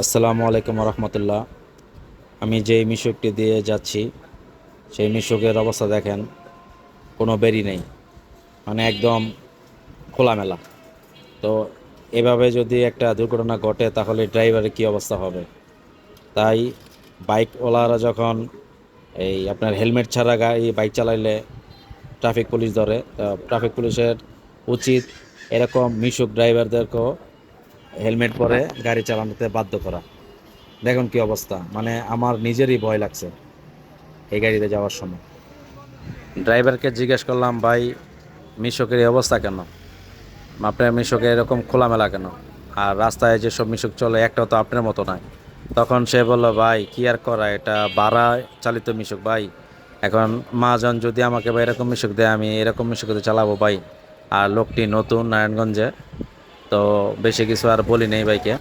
আসসালামু আলাইকুম রহমতুল্লাহ। আমি যেই মিশুকটি দিয়ে যাচ্ছি সেই মিশুকের অবস্থা দেখেন, কোনো বেরি নেই, মানে একদম খোলামেলা। তো এভাবে যদি একটা দুর্ঘটনা ঘটে তাহলে ড্রাইভারের কী অবস্থা হবে। তাই বাইকওয়ালারা যখন আপনার হেলমেট ছাড়া গাড়ি বাইক চালাইলে ট্রাফিক পুলিশ ধরে, ট্রাফিক পুলিশের উচিত এরকম মিশুক ড্রাইভারদেরকেও হেলমেট পরে গাড়ি চালানোতে বাধ্য করা। দেখুন কি অবস্থা, মানে আমার নিজেরই ভয় লাগছে এই গাড়িতে যাওয়ার সময়। ড্রাইভারকে জিজ্ঞেস করলাম, ভাই মিশুকের এই অবস্থা কেন, আপনার মিশুকে এরকম খোলামেলা কেন, আর রাস্তায় যেসব মিশুক চলে একটাও তো আপনার মতো নয়। তখন সে বলল, ভাই কি আর করা, এটা ভাড়া চালিত মিশুক ভাই। এখন মহাজন যদি আমাকে ভাই এরকম মিশুক দেয়, আমি এরকম মিশুকতে চালাবো ভাই। আর লোকটি নতুন নারায়ণগঞ্জে, তো বেশি কিছু আর বলি নেই ভাইকে।